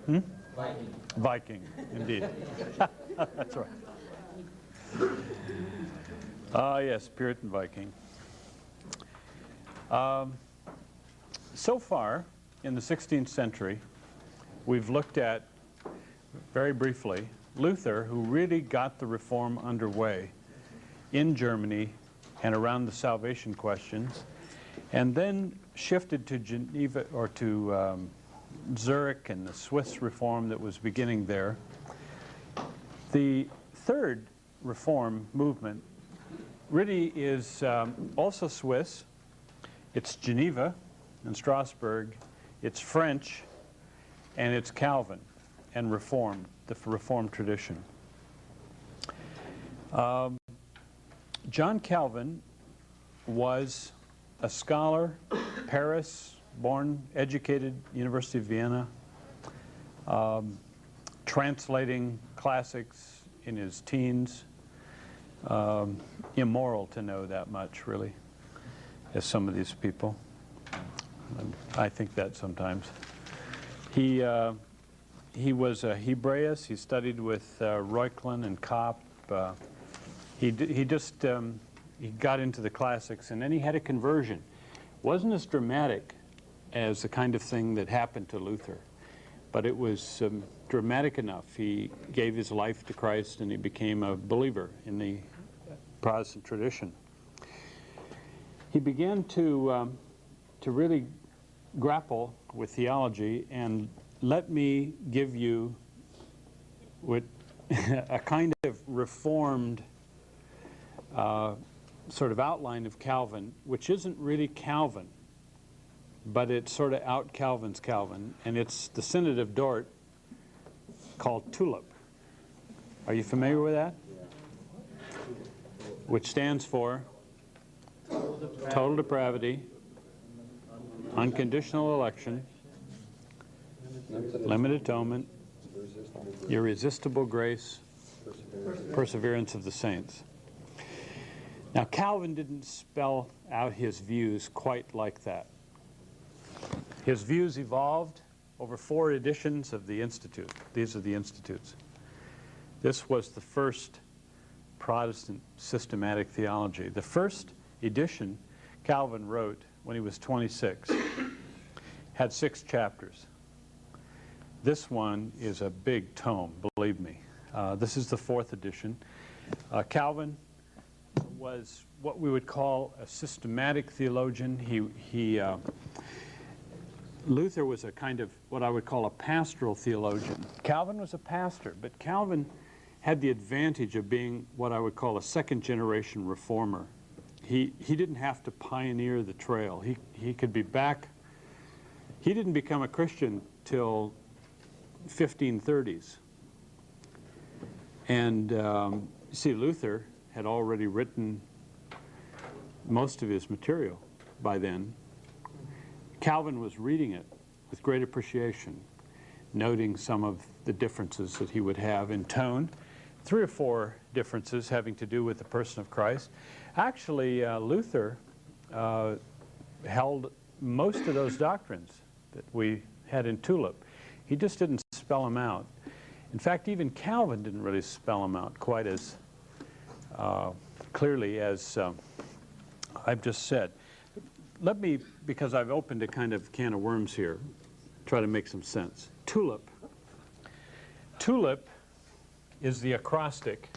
Hmm? Viking, indeed. That's right. Ah, yes, Puritan Viking. So far, in the 16th century, we've looked at, very briefly, Luther, who really got the reform underway in Germany and around the salvation questions, and then shifted to Geneva, or to Zurich and the Swiss reform that was beginning there. The third reform movement really is also Swiss. It's Geneva and Strasbourg, it's French, and it's Calvin and Reform, the Reformed tradition. John Calvin was a scholar, Paris, born, educated, University of Vienna, translating classics in his teens. Immoral to know that much, really, as some of these people. I think that sometimes. He was a Hebraeus. He studied with Reuchlin and Kopp. He got into the classics, and then he had a conversion. Wasn't as dramatic as the kind of thing that happened to Luther, but it was dramatic enough. He gave his life to Christ, and he became a believer in the Protestant tradition. He began to really grapple with theology, and let me give you what a kind of reformed sort of outline of Calvin, which isn't really Calvin, but it's sort of out Calvin's Calvin, and it's the Synod of Dort called TULIP. Are you familiar with that? Which stands for total depravity, unconditional election, limited atonement, irresistible grace, perseverance of the saints. Now, Calvin didn't spell out his views quite like that. His views evolved over 4 editions of the Institute. These are the Institutes. This was the first Protestant systematic theology. The first edition Calvin wrote when he was 26, had 6 chapters. This one is a big tome, believe me. This is the 4th edition. Calvin was what we would call a systematic theologian. Luther was a kind of what I would call a pastoral theologian. Calvin was a pastor, but Calvin had the advantage of being what I would call a second-generation reformer. He didn't have to pioneer the trail. He could be back. He didn't become a Christian till 1530s. And you see, Luther had already written most of his material by then. Calvin was reading it with great appreciation, noting some of the differences that he would have in tone. 3 or 4 differences having to do with the person of Christ. Actually, Luther held most of those doctrines that we had in TULIP. He just didn't spell them out. In fact, even Calvin didn't really spell them out quite as clearly as I've just said. Let me, because I've opened a kind of can of worms here, try to make some sense. TULIP. TULIP is the acrostic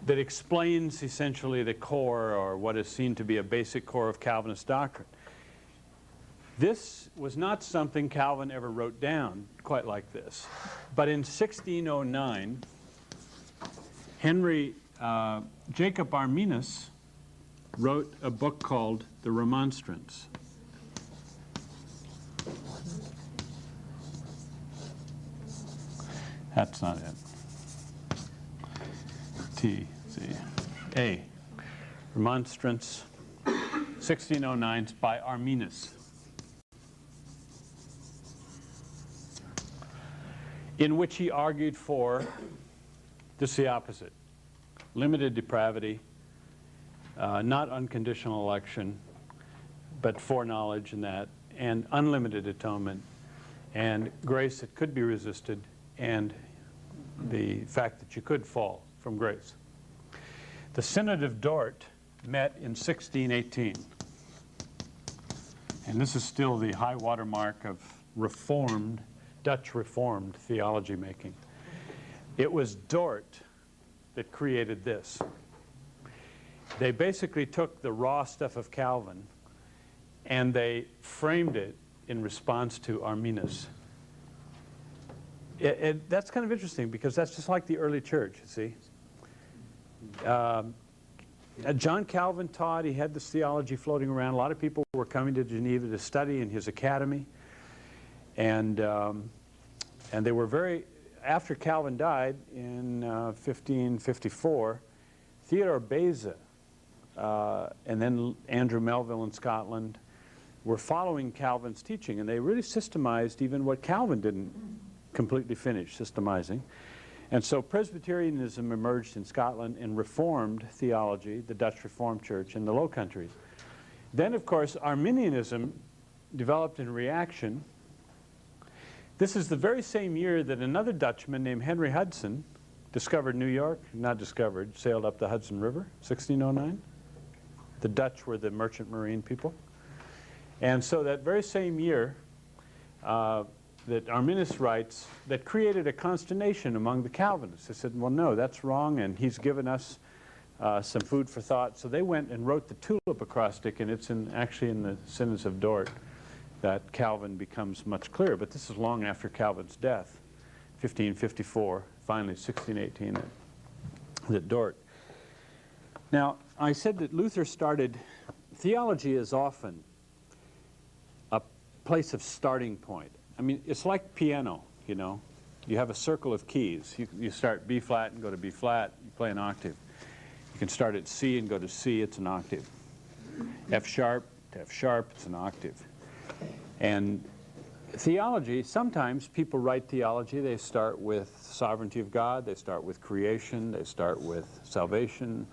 that explains essentially the core, or what is seen to be a basic core of Calvinist doctrine. This was not something Calvin ever wrote down quite like this. But in 1609, Jacob Arminius wrote a book called The Remonstrance. That's not it. T-C-A. Remonstrance, 1609, by Arminius. In which he argued for just the opposite. Limited depravity, not unconditional election, but foreknowledge in that, and unlimited atonement, and grace that could be resisted, and the fact that you could fall from grace. The Synod of Dort met in 1618. And this is still the high water mark of Reformed, Dutch Reformed theology making. It was Dort that created this. They basically took the raw stuff of Calvin and they framed it in response to Arminius. That's kind of interesting because that's just like the early church, you see. John Calvin taught, he had this theology floating around. A lot of people were coming to Geneva to study in his academy. And they were very, after Calvin died in 1554, Theodore Beza and then Andrew Melville in Scotland were following Calvin's teaching, and they really systemized even what Calvin didn't completely finish systemizing. And so Presbyterianism emerged in Scotland and Reformed theology, the Dutch Reformed Church in the Low Countries. Then, of course, Arminianism developed in reaction. This is the very same year that another Dutchman named Henry Hudson discovered New York, not discovered, sailed up the Hudson River, 1609. The Dutch were the merchant marine people. And so that very same year, that Arminius writes, that created a consternation among the Calvinists. They said, well, no, that's wrong, and he's given us some food for thought. So they went and wrote the tulip acrostic, and it's actually in the Synods of Dort that Calvin becomes much clearer. But this is long after Calvin's death, 1554, finally 1618 at Dort. Now, I said that Luther started, theology is often a place of starting point. I mean, it's like piano, you know. You have a circle of keys. You start B flat and go to B flat, you play an octave. You can start at C and go to C, it's an octave. F sharp to F sharp, it's an octave. And theology, sometimes people write theology, they start with sovereignty of God, they start with creation, they start with salvation,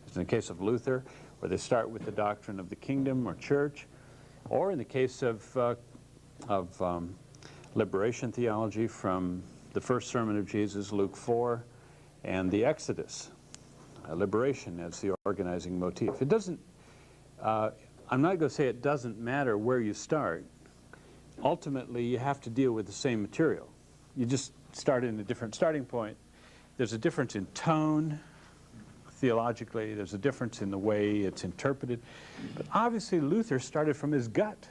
as in the case of Luther, or they start with the doctrine of the kingdom or church, or in the case of liberation theology from the first sermon of Jesus, Luke 4, and the Exodus, liberation as the organizing motif. It doesn't, I'm not going to say it doesn't matter where you start. Ultimately, you have to deal with the same material. You just start in a different starting point. There's a difference in tone, theologically. There's a difference in the way it's interpreted. But obviously, Luther started from his gut,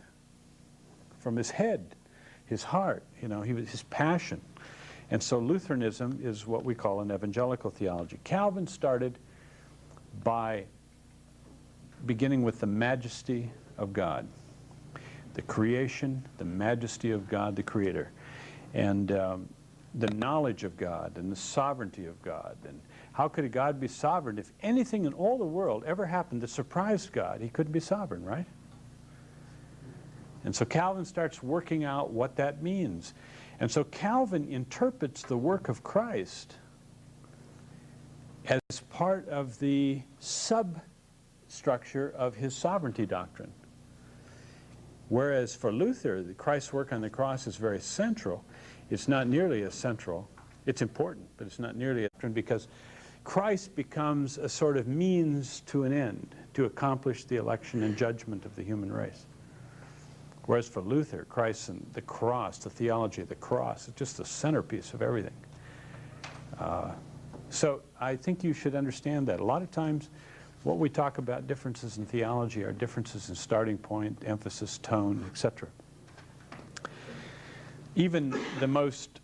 from his head, his heart, you know, his passion. And so Lutheranism is what we call an evangelical theology. Calvin started by beginning with the majesty of God, the creation, the majesty of God, the Creator, and the knowledge of God and the sovereignty of God. And how could a God be sovereign? If anything in all the world ever happened that surprised God, he couldn't be sovereign, right? And so Calvin starts working out what that means. And so Calvin interprets the work of Christ as part of the substructure of his sovereignty doctrine. Whereas for Luther, Christ's work on the cross is very central. It's not nearly as central. It's important, but it's not nearly as central because Christ becomes a sort of means to an end to accomplish the election and judgment of the human race. Whereas for Luther, Christ and the cross, the theology of the cross, is just the centerpiece of everything. So I think you should understand that. A lot of times, what we talk about differences in theology are differences in starting point, emphasis, tone, etc. Even the most,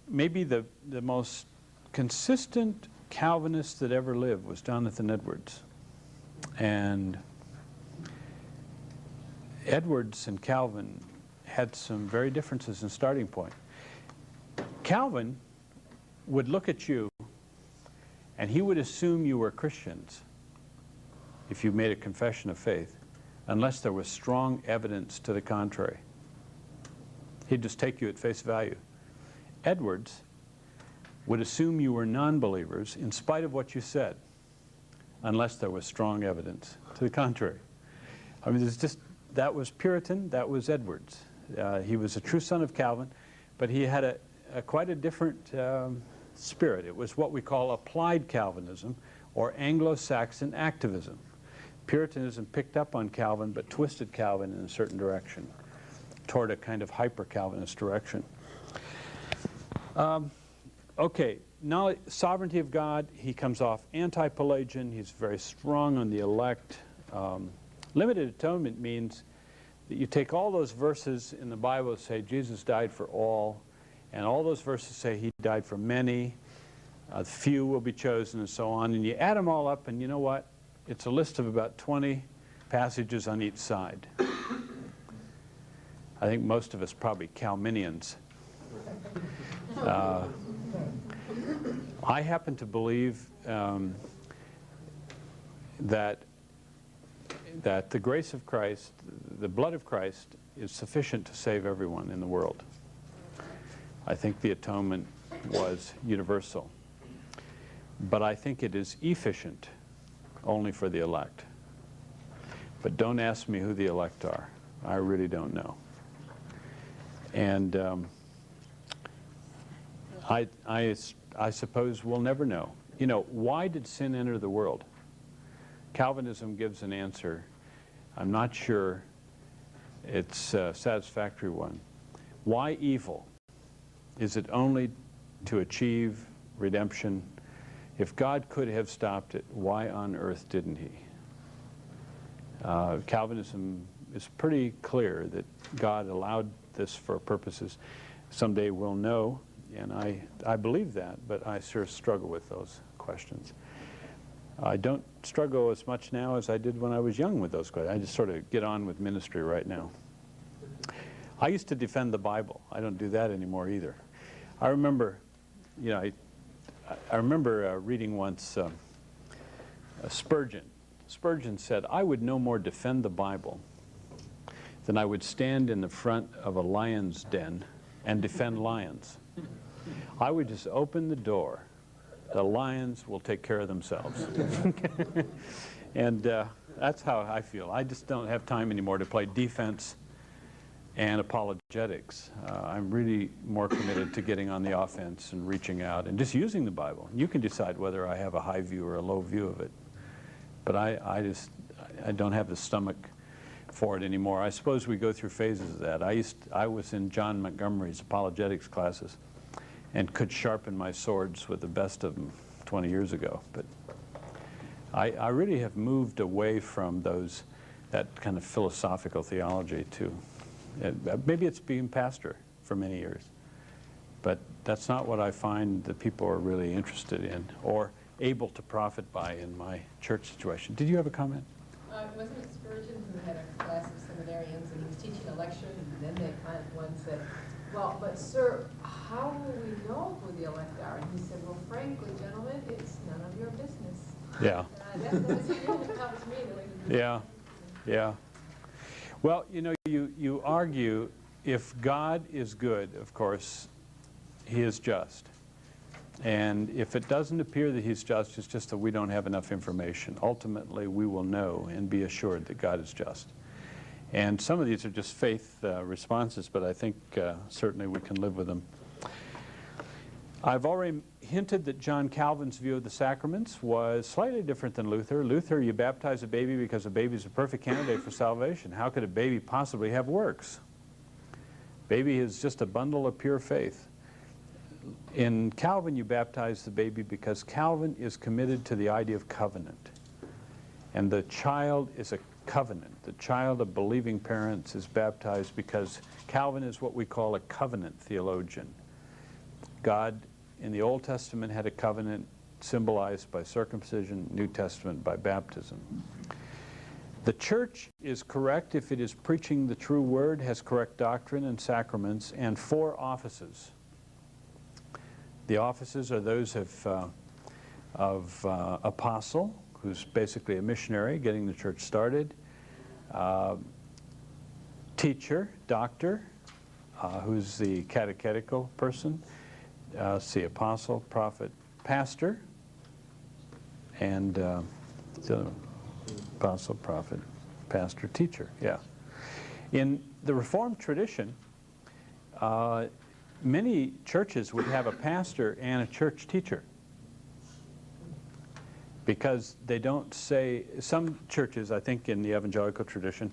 maybe the most consistent Calvinist that ever lived was Jonathan Edwards. And Edwards and Calvin had some very differences in starting point. Calvin would look at you and he would assume you were Christians if you made a confession of faith, unless there was strong evidence to the contrary. He'd just take you at face value. Edwards would assume you were non-believers in spite of what you said, unless there was strong evidence to the contrary. I mean, there's just, that was Puritan, that was Edwards. He was a true son of Calvin, but he had quite a different spirit. It was what we call applied Calvinism, or Anglo-Saxon activism. Puritanism picked up on Calvin but twisted Calvin in a certain direction, toward a kind of hyper-Calvinist direction. Okay, now sovereignty of God, he comes off anti-Pelagian, he's very strong on the elect. Limited atonement means that you take all those verses in the Bible that say Jesus died for all, and all those verses say he died for many, few will be chosen, and so on, and you add them all up, and you know what? It's a list of about 20 passages on each side. I think most of us probably Calminians. I happen to believe that the grace of Christ, the blood of Christ, is sufficient to save everyone in the world. I think the atonement was universal. But I think it is efficient only for the elect. But don't ask me who the elect are. I really don't know. And I suppose we'll never know. You know, why did sin enter the world? Calvinism gives an answer. I'm not sure it's a satisfactory one. Why evil? Is it only to achieve redemption? If God could have stopped it, why on earth didn't he? Calvinism is pretty clear that God allowed this for purposes. Someday we'll know, and I believe that, but I sure struggle with those questions. I don't struggle as much now as I did when I was young with those questions. I just sort of get on with ministry right now. I used to defend the Bible. I don't do that anymore either. I remember, you know, I remember reading once Spurgeon. Spurgeon said, I would no more defend the Bible than I would stand in the front of a lion's den and defend lions. I would just open the door. The lions will take care of themselves. And that's how I feel. I just don't have time anymore to play defense and apologetics. I'm really more committed to getting on the offense and reaching out and just using the Bible. You can decide whether I have a high view or a low view of it. But I don't have the stomach for it anymore. I suppose we go through phases of that. I was in John Montgomery's apologetics classes and could sharpen my swords with the best of them 20 years ago. But I really have moved away from that kind of philosophical theology to, maybe it's being pastor for many years. But that's not what I find that people are really interested in or able to profit by in my church situation. Did you have a comment? Wasn't it Spurgeon who had a class of seminarians and he was teaching a lecture, and then one said, well, but sir, how will we know who the elect are? And he said, well, frankly, gentlemen, it's none of your business. Yeah. That was really helped me. Yeah, yeah. Well, you know, you argue if God is good, of course, he is just. And if it doesn't appear that he's just, it's just that we don't have enough information. Ultimately, we will know and be assured that God is just. And some of these are just faith responses, but I think certainly we can live with them. I've already hinted that John Calvin's view of the sacraments was slightly different than Luther. Luther, you baptize a baby because a baby is a perfect candidate for salvation. How could a baby possibly have works? Baby is just a bundle of pure faith. In Calvin, you baptize the baby because Calvin is committed to the idea of covenant. And the child is a covenant. The child of believing parents is baptized because Calvin is what we call a covenant theologian. God in the Old Testament had a covenant symbolized by circumcision, New Testament by baptism. The church is correct if it is preaching the true word, has correct doctrine and sacraments, and 4 offices. The offices are those of apostle, who's basically a missionary getting the church started, teacher, doctor, who's the catechetical person, see apostle, prophet, pastor, and apostle, prophet, pastor, teacher, yeah. In the Reformed tradition, many churches would have a pastor and a church teacher, because they don't say, some churches, I think in the evangelical tradition,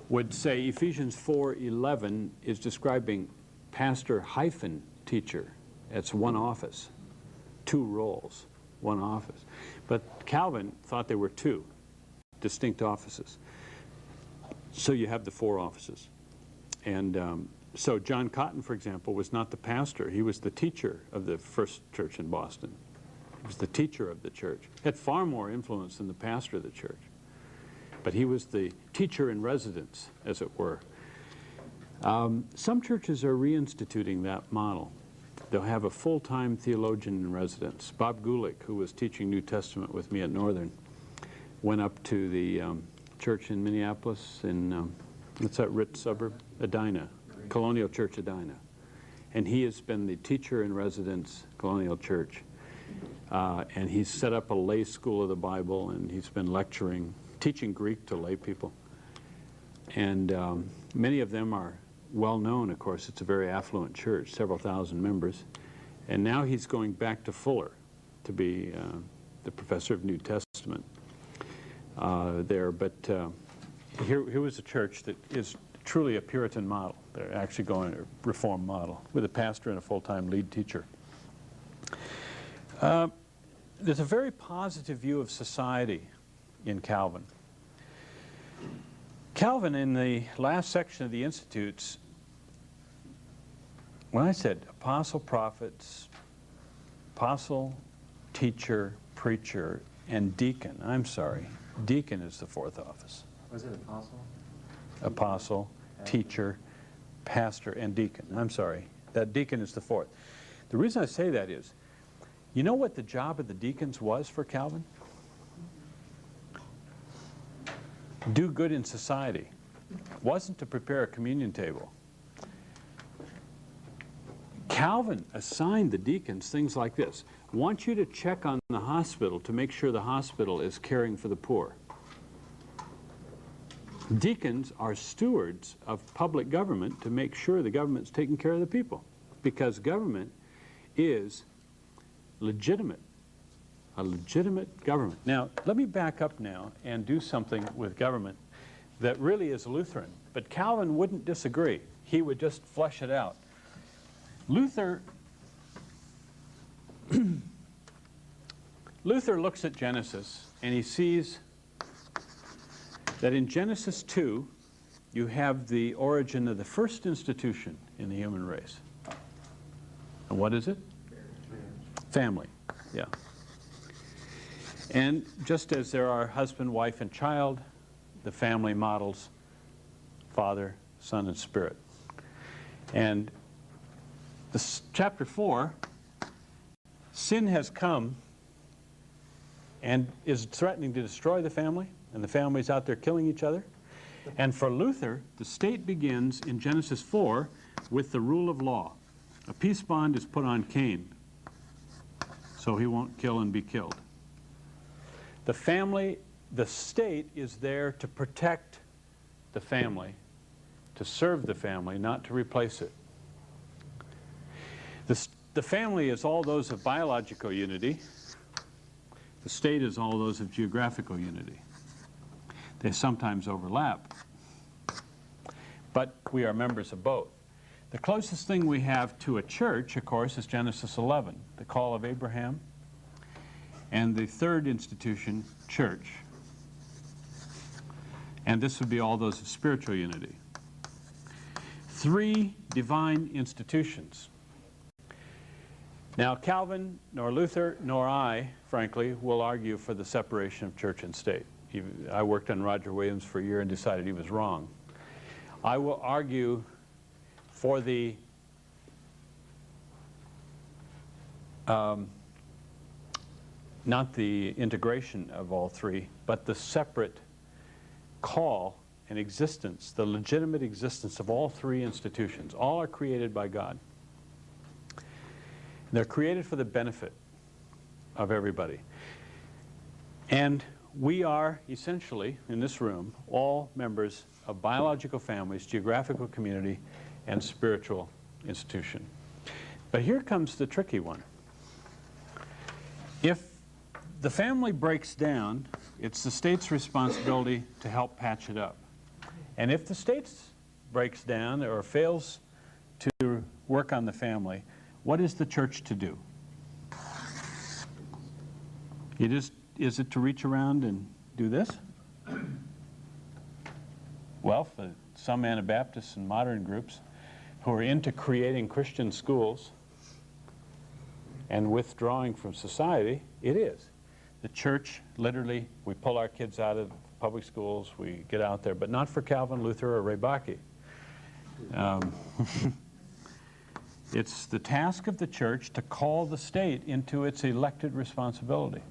would say Ephesians 4:11 is describing pastor hyphen teacher. It's one office, two roles, one office. But Calvin thought there were two distinct offices. So you have the four offices. And so John Cotton, for example, was not the pastor. He was the teacher of the first church in Boston. He was the teacher of the church. He had far more influence than the pastor of the church. But he was the teacher in residence, as it were. Some churches are reinstituting that model. They'll have a full-time theologian in residence. Bob Gulick, who was teaching New Testament with me at Northern, went up to the church in Minneapolis, in, what's that rich suburb? Edina, Colonial Church Edina. And he has been the teacher in residence, Colonial Church. And he's set up a lay school of the Bible, and he's been lecturing, teaching Greek to lay people. And many of them are well known, of course. It's a very affluent church, several thousand members. And now he's going back to Fuller to be the professor of New Testament there. But here was a church that is truly a Puritan model. They're actually going a Reformed model with a pastor and a full-time lead teacher. There's a very positive view of society in Calvin. Calvin, in the last section of the Institutes, when I said apostle, prophets, apostle, teacher, preacher, and deacon, I'm sorry, deacon is the fourth office. Was it apostle? Apostle, teacher, pastor, and deacon. I'm sorry, that deacon is the fourth. The reason I say that is, you know what the job of the deacons was for Calvin? Do good in society. It wasn't to prepare a communion table. Calvin assigned the deacons things like this. Want you to check on the hospital to make sure the hospital is caring for the poor. Deacons are stewards of public government to make sure the government's taking care of the people, because government is legitimate, a legitimate government. Now, let me back up now and do something with government that really is Lutheran, but Calvin wouldn't disagree. He would just flesh it out. Luther looks at Genesis and he sees that in Genesis 2 you have the origin of the first institution in the human race. And what is it? Family, yeah. And just as there are husband, wife, and child, the family models Father, Son, and Spirit. And this, chapter 4, sin has come and is threatening to destroy the family, and the family's out there killing each other. And for Luther, the state begins in Genesis 4 with the rule of law. A peace bond is put on Cain, so he won't kill and be killed. The family, the state is there to protect the family, to serve the family, not to replace it. The family is all those of biological unity. The state is all those of geographical unity. They sometimes overlap, but we are members of both. The closest thing we have to a church, of course, is Genesis 11, the call of Abraham, and the third institution, church. And this would be all those of spiritual unity. Three divine institutions. Now, Calvin, nor Luther, nor I, frankly, will argue for the separation of church and state. I worked on Roger Williams for a year and decided he was wrong. I will argue for the not the integration of all three, but the separate call and existence, the legitimate existence of all three institutions. All are created by God. They're created for the benefit of everybody. And we are essentially, in this room, all members of biological families, geographical community, and spiritual institution. But here comes the tricky one. If the family breaks down, it's the state's responsibility to help patch it up. And if the state breaks down or fails to work on the family, what is the church to do? Is it to reach around and do this? Well, for some Anabaptists and modern groups who are into creating Christian schools and withdrawing from society, it is. The church, literally, we pull our kids out of public schools, we get out there, but not for Calvin, Luther, or Ray Bakke. It's the task of the church to call the state into its elected responsibility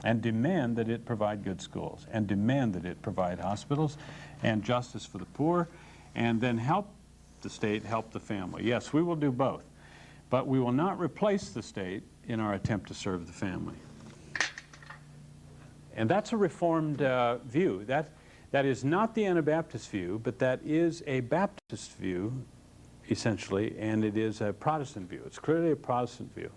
and demand that it provide good schools, and demand that it provide hospitals and justice for the poor, and then help the state help the family. Yes, we will do both, but we will not replace the state in our attempt to serve the family. And that's a Reformed view. That is not the Anabaptist view, but that is a Baptist view, essentially, and it is a Protestant view. It's clearly a Protestant view.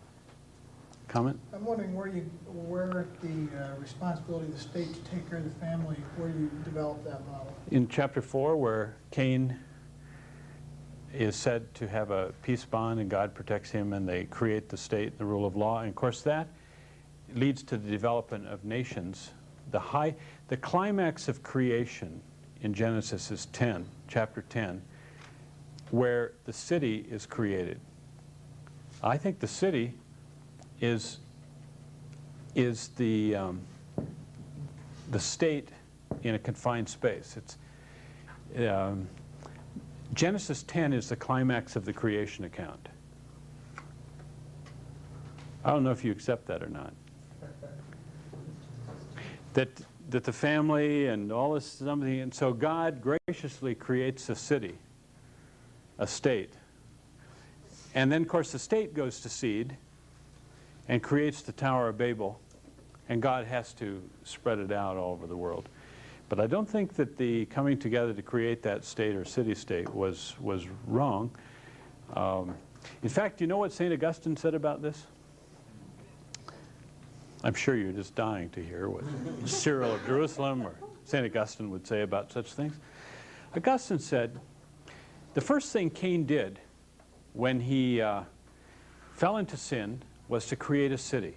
Comment? I'm wondering where the responsibility of the state to take care of the family, where you develop that model. In chapter 4, where Cain is said to have a peace bond and God protects him and they create the state, the rule of law, and of course that leads to the development of nations. The climax of creation in Genesis is chapter 10, where the city is created. I think the city is the state in a confined space. It's Genesis 10 is the climax of the creation account. I don't know if you accept that or not. That the family and all this something, and so God graciously creates a city, a state, and then of course the state goes to seed and creates the Tower of Babel, and God has to spread it out all over the world. But I don't think that the coming together to create that state or city-state was wrong. In fact, you know what St. Augustine said about this? I'm sure you're just dying to hear what Cyril of Jerusalem or St. Augustine would say about such things. Augustine said, the first thing Cain did when he fell into sin was to create a city.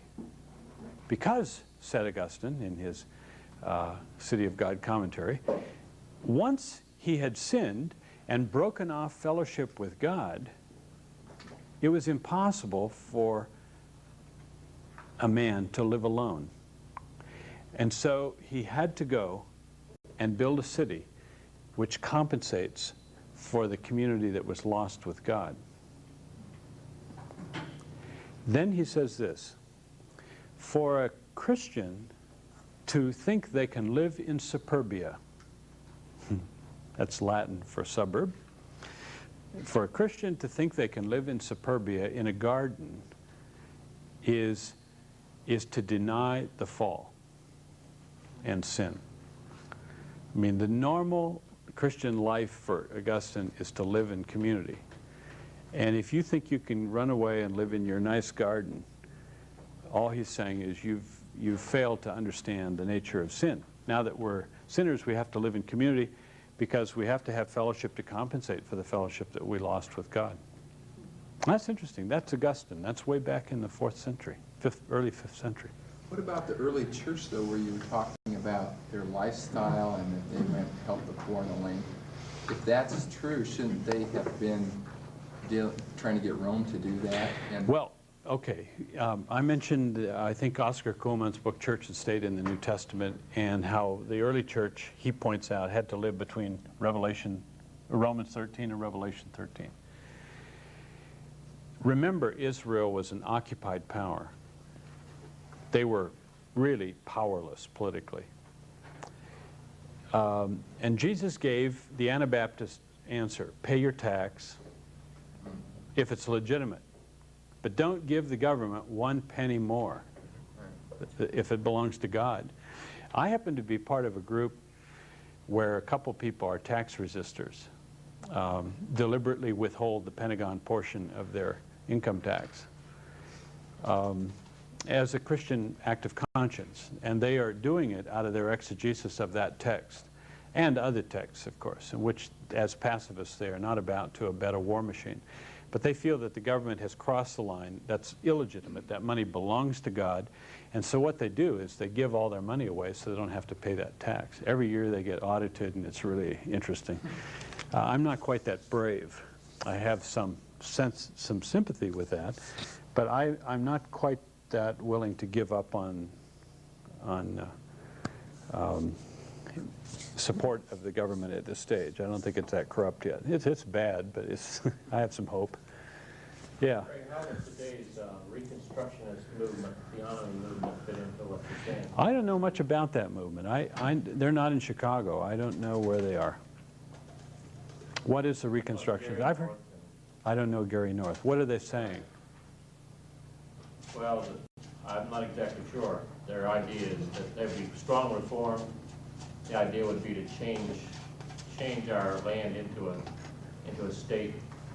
Because, said Augustine in his City of God commentary, once he had sinned and broken off fellowship with God, it was impossible for a man to live alone. And so he had to go and build a city which compensates for the community that was lost with God. Then he says this, for a Christian to think they can live in superbia, that's Latin for suburb, for a Christian to think they can live in superbia in a garden is to deny the fall and sin. I mean, the normal Christian life for Augustine is to live in community. And if you think you can run away and live in your nice garden, all he's saying is you've failed to understand the nature of sin. Now that we're sinners, we have to live in community because we have to have fellowship to compensate for the fellowship that we lost with God. That's interesting. That's Augustine. That's way back in the 4th century, early 5th century. What about the early church, though, where you were talking about their lifestyle and that they went to help the poor and the lame? If that's true, shouldn't they have been trying to get Rome to do that? Well, okay. I mentioned, I think, Oscar Kuhlman's book, Church and State in the New Testament, and how the early church, he points out, had to live between Romans 13 and Revelation 13. Remember, Israel was an occupied power. They were really powerless politically. And Jesus gave the Anabaptist answer, pay your tax if it's legitimate, but don't give the government 1 penny more if it belongs to God. I happen to be part of a group where a couple people are tax resistors, deliberately withhold the Pentagon portion of their income tax, as a Christian act of conscience, and they are doing it out of their exegesis of that text and other texts, of course, in which, as pacifists, they are not about to abet a war machine. But they feel that the government has crossed the line. That's illegitimate. That money belongs to God. And so what they do is they give all their money away so they don't have to pay that tax. Every year they get audited, and it's really interesting. I'm not quite that brave. I have some sympathy with that, but I'm not quite that willing to give up on support of the government at this stage. I don't think it's that corrupt yet. It's bad, but it's I have some hope. Yeah. Ray, how does today's Reconstructionist movement, theonomy movement, fit into what you're saying? I don't know much about that movement. They're not in Chicago. I don't know where they are. What is the Reconstruction? I've heard. I don't know Gary North. What are they saying? Well, I'm not exactly sure. Their idea is that there'd be strong reform. The idea would be to change our land into a state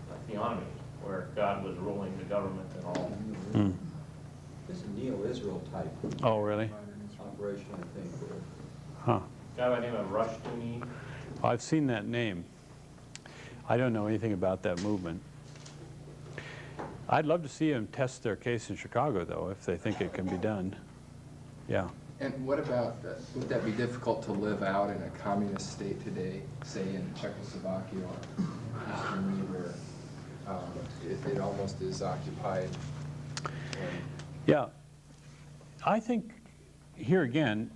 of theonomy, where God was ruling the government and all. Mm. This is a neo-Israel type Oh, really? operation, I think. Huh. Guy by the name of Rushduni. I've seen that name. I don't know anything about that movement. I'd love to see them test their case in Chicago, though, if they think it can be done. Yeah. And what about, would that be difficult to live out in a communist state today, say in Czechoslovakia or Eastern Europe, where it almost is occupied? Yeah. I think here again,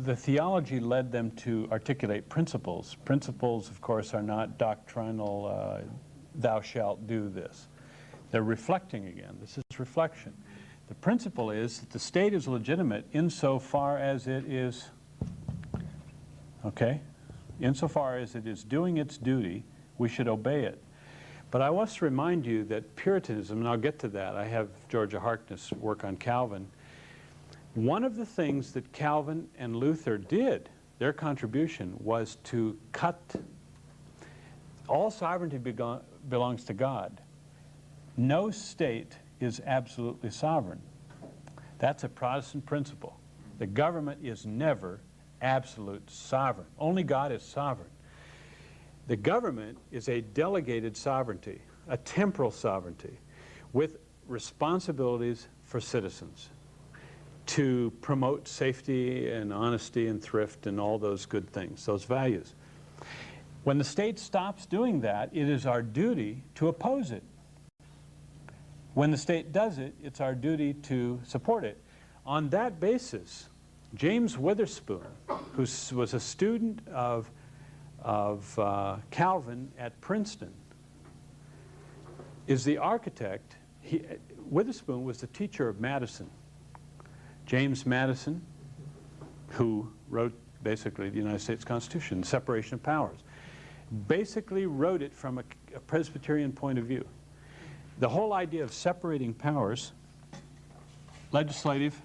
the theology led them to articulate principles. Principles, of course, are not doctrinal, thou shalt do this. They're reflecting again. This is reflection. The principle is that the state is legitimate insofar as it is, okay? Insofar as it is doing its duty, we should obey it. But I want to remind you that Puritanism, and I'll get to that, I have Georgia Harkness work on Calvin. One of the things that Calvin and Luther did, their contribution, was to cut, all sovereignty belongs to God. No state is absolutely sovereign. That's a Protestant principle. The government is never absolute sovereign. Only God is sovereign. The government is a delegated sovereignty, a temporal sovereignty, with responsibilities for citizens to promote safety and honesty and thrift and all those good things, those values. When the state stops doing that, it is our duty to oppose it. When the state does it, it's our duty to support it. On that basis, James Witherspoon, who was a student of Calvin at Princeton, is the architect. Witherspoon was the teacher of Madison. James Madison, who wrote basically the United States Constitution, separation of powers, basically wrote it from a Presbyterian point of view. The whole idea of separating powers, legislative,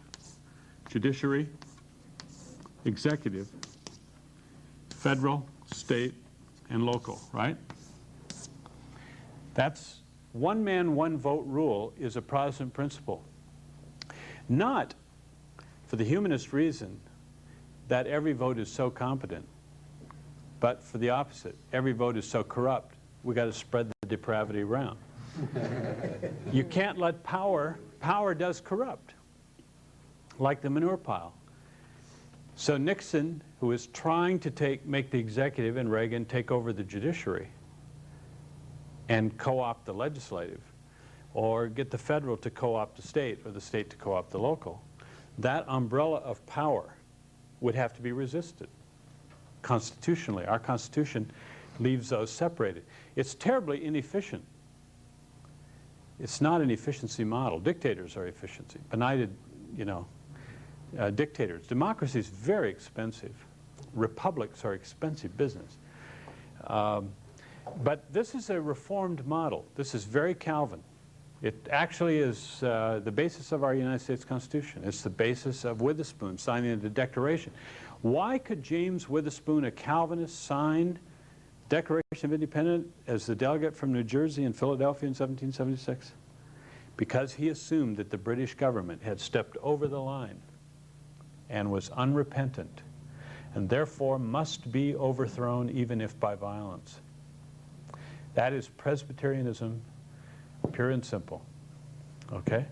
judiciary, executive, federal, state, and local, right? That's one man, one vote rule is a Protestant principle. Not for the humanist reason that every vote is so competent, but for the opposite. Every vote is so corrupt, we got to spread the depravity around. You can't let power does corrupt, like the manure pile. So Nixon, who is trying to make the executive, and Reagan take over the judiciary and co-opt the legislative, or get the federal to co-opt the state, or the state to co-opt the local, that umbrella of power would have to be resisted constitutionally. Our Constitution leaves those separated. It's terribly inefficient. It's not an efficiency model. Dictators are efficiency. Benighted, dictators. Democracy is very expensive. Republics are expensive business. But this is a reformed model. This is very Calvin. It actually is the basis of our United States Constitution. It's the basis of Witherspoon signing the Declaration. Why could James Witherspoon, a Calvinist, sign Declaration of Independence as the delegate from New Jersey and Philadelphia in 1776? because he assumed that the British government had stepped over the line and was unrepentant, and therefore must be overthrown even if by violence. That is Presbyterianism, pure and simple. Okay?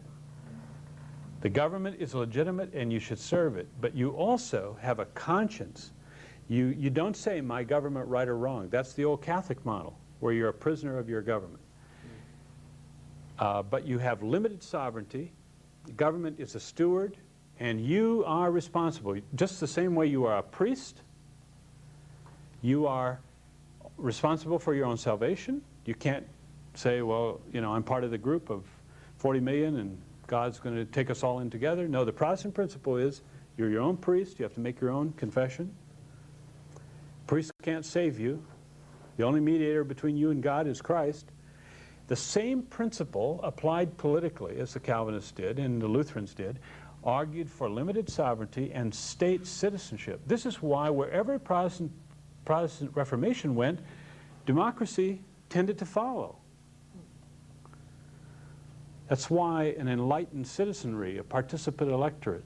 The government is legitimate and you should serve it, but you also have a conscience. You don't say my government right or wrong. That's the old Catholic model, where you're a prisoner of your government. But you have limited sovereignty. The government is a steward, and you are responsible. Just the same way you are a priest, you are responsible for your own salvation. You can't say, well, you know, I'm part of the group of 40 million and God's going to take us all in together. No, the Protestant principle is you're your own priest. You have to make your own confession. Priests can't save you. The only mediator between you and God is Christ. The same principle applied politically as the Calvinists did and the Lutherans did, argued for limited sovereignty and state citizenship. This is why wherever Protestant Reformation went, democracy tended to follow. That's why an enlightened citizenry, a participant electorate,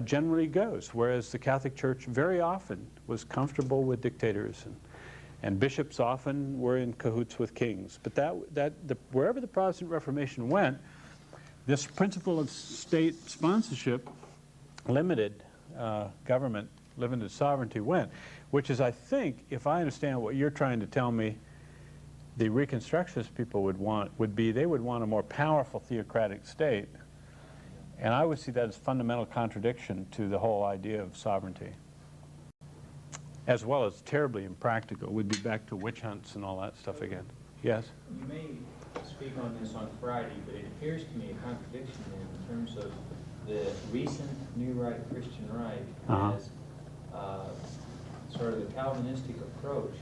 generally goes, whereas the Catholic Church very often was comfortable with dictators, and bishops often were in cahoots with kings. But wherever the Protestant Reformation went, this principle of state sponsorship, limited government, limited sovereignty went, which is, I think, if I understand what you're trying to tell me, the Reconstructionist people would be they would want a more powerful theocratic state. And I would see that as fundamental contradiction to the whole idea of sovereignty, as well as terribly impractical. We'd be back to witch hunts and all that stuff again. Yes? You may speak on this on Friday, but it appears to me a contradiction in terms of the recent New Right Christian Right as sort of the Calvinistic approach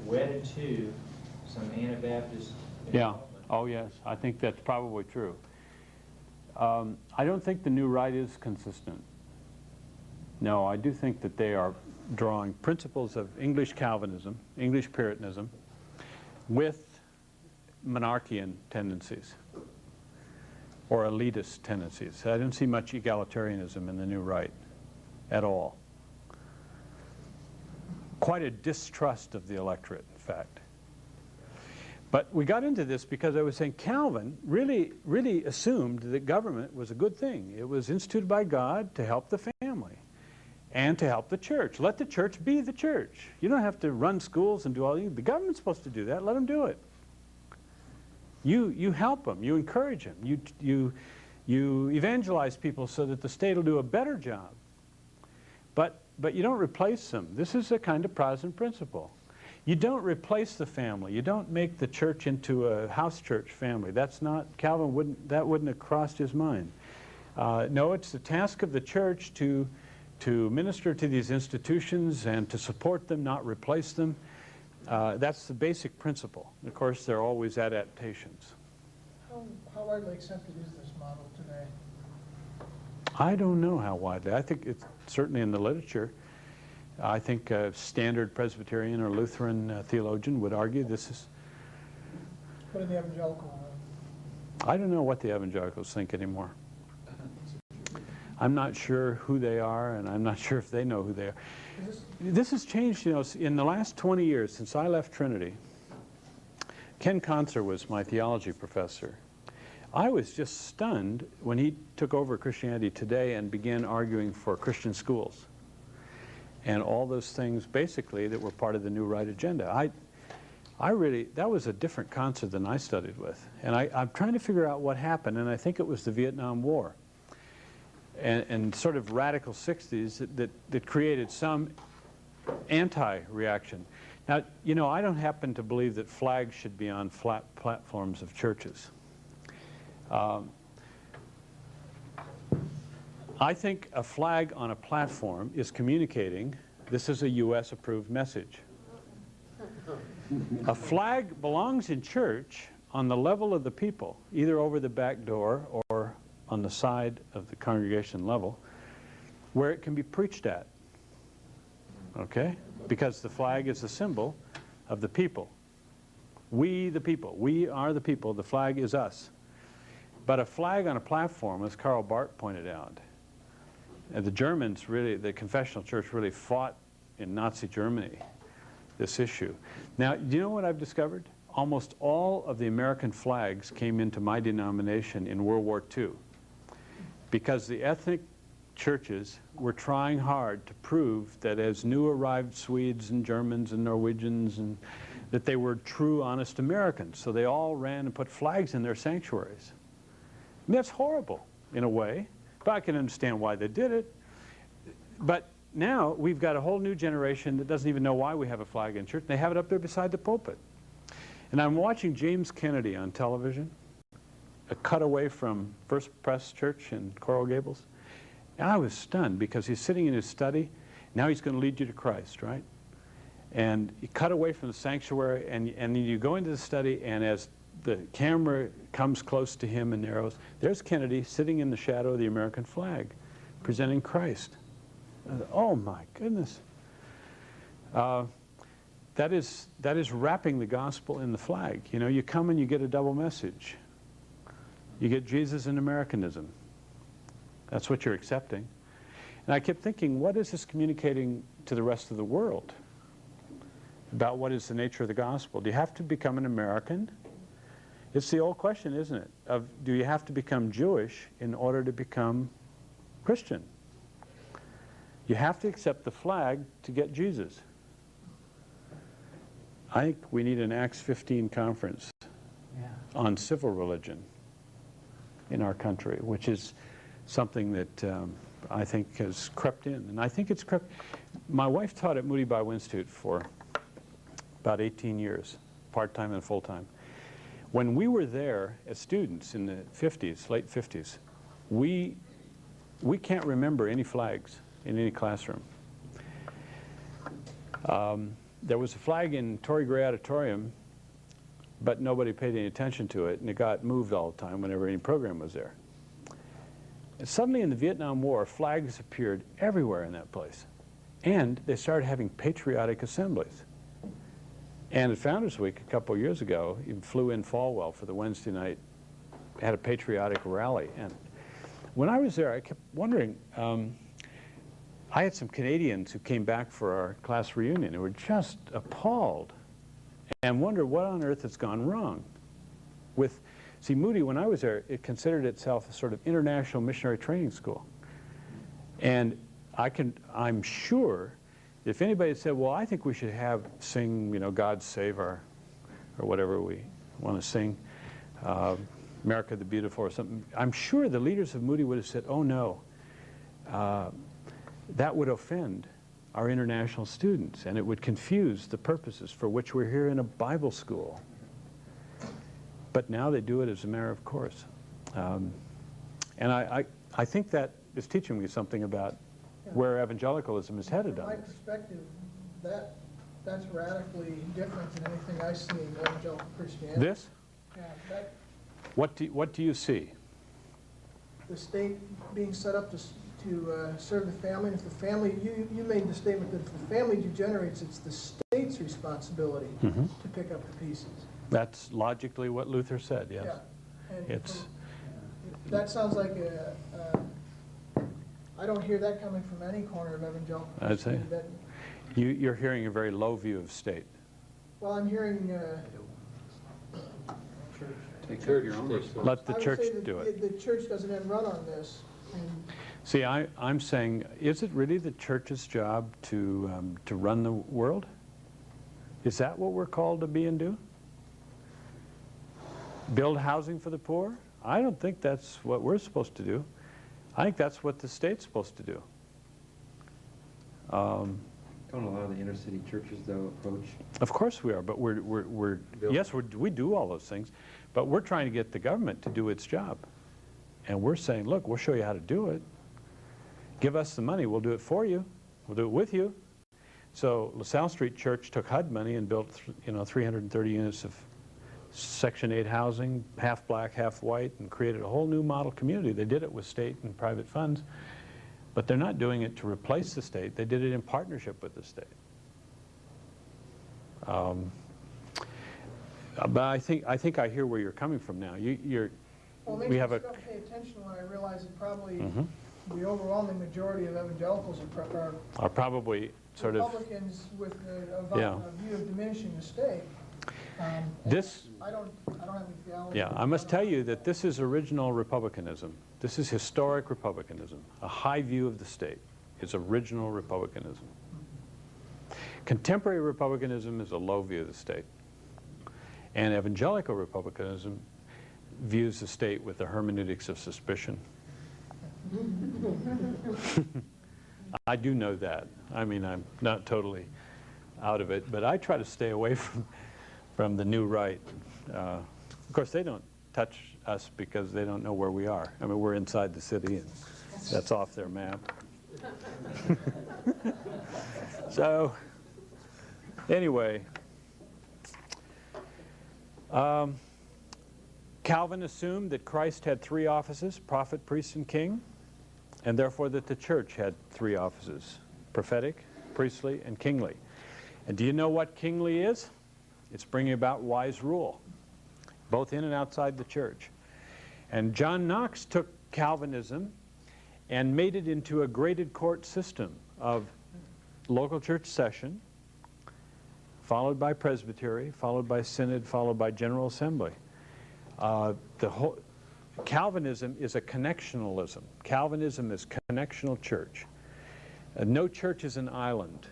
wedded to some Anabaptist Yeah. involvement. Oh, yes. I think that's probably true. I don't think the New Right is consistent. No, I do think that they are drawing principles of English Calvinism, English Puritanism, with monarchian tendencies or elitist tendencies. I don't see much egalitarianism in the New Right at all. Quite a distrust of the electorate, in fact. But we got into this because I was saying Calvin really assumed that government was a good thing. It was instituted by God to help the family and to help the church. Let the church be the church. You don't have to run schools and do all the government's supposed to do that. Let them do it. You help them. You encourage them. You evangelize people so that the state will do a better job. But you don't replace them. This is a kind of Protestant principle. You don't replace the family. You don't make the church into a house church family. That's not, Calvin wouldn't have crossed his mind. No, it's the task of the church to minister to these institutions and to support them, not replace them. That's the basic principle. Of course, there are always adaptations. How widely accepted is this model today? I don't know how widely. I think it's certainly in the literature. I think a standard Presbyterian or Lutheran theologian would argue this is... What in the evangelical? I don't know what the evangelicals think anymore. I'm not sure who they are, and I'm not sure if they know who they are. This has changed, you know, in the last 20 years since I left Trinity. Ken Conser was my theology professor. I was just stunned when he took over Christianity Today and began arguing for Christian schools and all those things basically that were part of the New Right agenda. That was a different Conser than I studied with. And I'm trying to figure out what happened, and I think it was the Vietnam War and sort of radical 60s that created some anti-reaction. Now, you know, I don't happen to believe that flags should be on flat platforms of churches. I think a flag on a platform is communicating this is a U.S. approved message. A flag belongs in church on the level of the people, either over the back door or on the side of the congregation level, where it can be preached at. Okay? Because the flag is a symbol of the people. We, the people. We are the people. The flag is us. But a flag on a platform, as Karl Barth pointed out, and the Germans really, the confessional church really fought in Nazi Germany this issue. Now, do you know what I've discovered? Almost all of the American flags came into my denomination in World War II because the ethnic churches were trying hard to prove that as new arrived Swedes and Germans and Norwegians, and that they were true, honest Americans. So they all ran and put flags in their sanctuaries. And that's horrible in a way, but I can understand why they did it. But now we've got a whole new generation that doesn't even know why we have a flag in church. They have it up there beside the pulpit. And I'm watching James Kennedy on television, a cutaway from First Pres Church in Coral Gables. And I was stunned because he's sitting in his study. Now he's going to lead you to Christ, right? And you cut away from the sanctuary, and then you go into the study, and as the camera comes close to him and narrows, there's Kennedy sitting in the shadow of the American flag, presenting Christ. Oh my goodness. That is wrapping the gospel in the flag. You know, you come and you get a double message. You get Jesus and Americanism. That's what you're accepting. And I kept thinking, what is this communicating to the rest of the world about what is the nature of the gospel? Do you have to become an American? It's the old question, isn't it? Of do you have to become Jewish in order to become Christian? You have to accept the flag to get Jesus. I think we need an Acts 15 conference on civil religion in our country, which is something that I think has crept in. And I think it's crept. My wife taught at Moody Bible Institute for about 18 years, part-time and full-time. When we were there as students in the 50s, late 50s, we can't remember any flags in any classroom. There was a flag in Torrey Gray Auditorium, but nobody paid any attention to it, and it got moved all the time whenever any program was there. And suddenly in the Vietnam War, flags appeared everywhere in that place. And they started having patriotic assemblies. And at Founders Week a couple of years ago, even flew in Falwell for the Wednesday night, had a patriotic rally. And when I was there, I kept wondering, I had some Canadians who came back for our class reunion and were just appalled and wondered what on earth has gone wrong with, see, Moody, when I was there, it considered itself a sort of international missionary training school. And I'm sure if anybody had said, well, I think we should sing, you know, God Save Our, or whatever we want to sing, America the Beautiful or something, I'm sure the leaders of Moody would have said, oh no, that would offend our international students, and it would confuse the purposes for which we're here in a Bible school. But now they do it as a matter of course. And I think that is teaching me something about where evangelicalism is headed From on my this. perspective, that's radically different than anything I see in evangelical Christianity. This? Yeah, What do you see? the state being set up to serve the family, and if the family, you made the statement that if the family degenerates, it's the state's responsibility to pick up the pieces. That's logically what Luther said, yes. Yeah. And It's, that sounds like I don't hear that coming from any corner of evangelical I'd say. Christianity. you're hearing a very low view of state. Well, I'm hearing, Take care of your own responsibility. Let the I would church say that do it. the church doesn't have run on this. And See, I'm saying, is it really the church's job to run the world? Is that what we're called to be and do? Build housing for the poor? I don't think that's what we're supposed to do. I think that's what the state's supposed to do. Don't allow the inner city churches, though, approach. Of course we are, but we do all those things, but we're trying to get the government to do its job. And we're saying, look, we'll show you how to do it. Give us the money, we'll do it for you. We'll do it with you. So LaSalle Street Church took HUD money and built 330 units of Section 8 housing, half black, half white, and created a whole new model community. They did it with state and private funds, but they're not doing it to replace the state. They did it in partnership with the state. But I think I hear where you're coming from now. Well, it we makes have me a, pay attention when I realize that probably Mhm. the overwhelming majority of evangelicals are are probably sort of, Republicans with a Yeah. view of diminishing the state. And this, I don't have any theology. yeah, I must tell you that this is original republicanism. This is historic republicanism. A high view of the state is original republicanism. Contemporary republicanism is a low view of the state. And evangelical republicanism views the state with the hermeneutics of suspicion. I do know that. I mean, I'm not totally out of it, but I try to stay away from the new right. Of course, they don't touch us because they don't know where we are. I mean, we're inside the city, and that's off their map. So, anyway, Calvin assumed that Christ had three offices, prophet, priest, and king, and therefore that the church had three offices, prophetic, priestly, and kingly. And do you know what kingly is? It's bringing about wise rule, both in and outside the church. And John Knox took Calvinism and made it into a graded court system of local church session, followed by presbytery, followed by synod, followed by general assembly. Calvinism is a connectionalism. Calvinism is connectional church. No church is an island.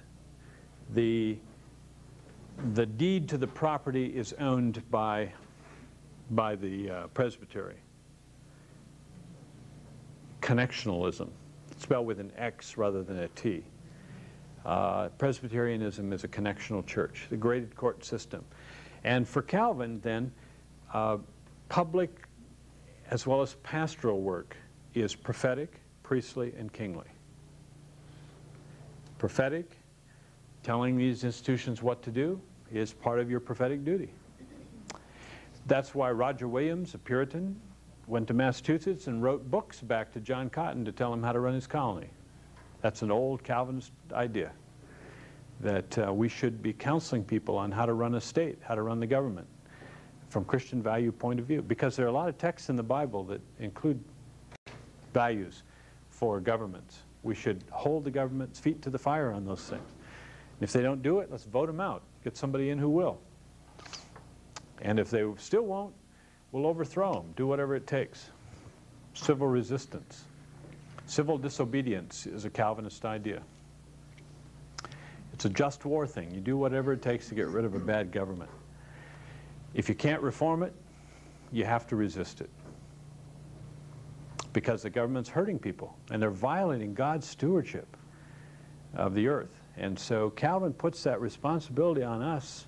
The deed to the property is owned by the presbytery. Connectionalism, spelled with an X rather than a T. Presbyterianism is a connectional church, the graded court system. And for Calvin, then, public as well as pastoral work is prophetic, priestly, and kingly. Prophetic, telling these institutions what to do, is part of your prophetic duty. That's why Roger Williams, a Puritan, went to Massachusetts and wrote books back to John Cotton to tell him how to run his colony. That's an old Calvinist idea, that we should be counseling people on how to run a state, how to run the government, from Christian value point of view. Because there are a lot of texts in the Bible that include values for governments. We should hold the government's feet to the fire on those things. And if they don't do it, let's vote them out. Get somebody in who will. And if they still won't, we'll overthrow them. Do whatever it takes. Civil resistance. Civil disobedience is a Calvinist idea. It's a just war thing. You do whatever it takes to get rid of a bad government. If you can't reform it, you have to resist it. Because the government's hurting people, and they're violating God's stewardship of the earth. And so Calvin puts that responsibility on us,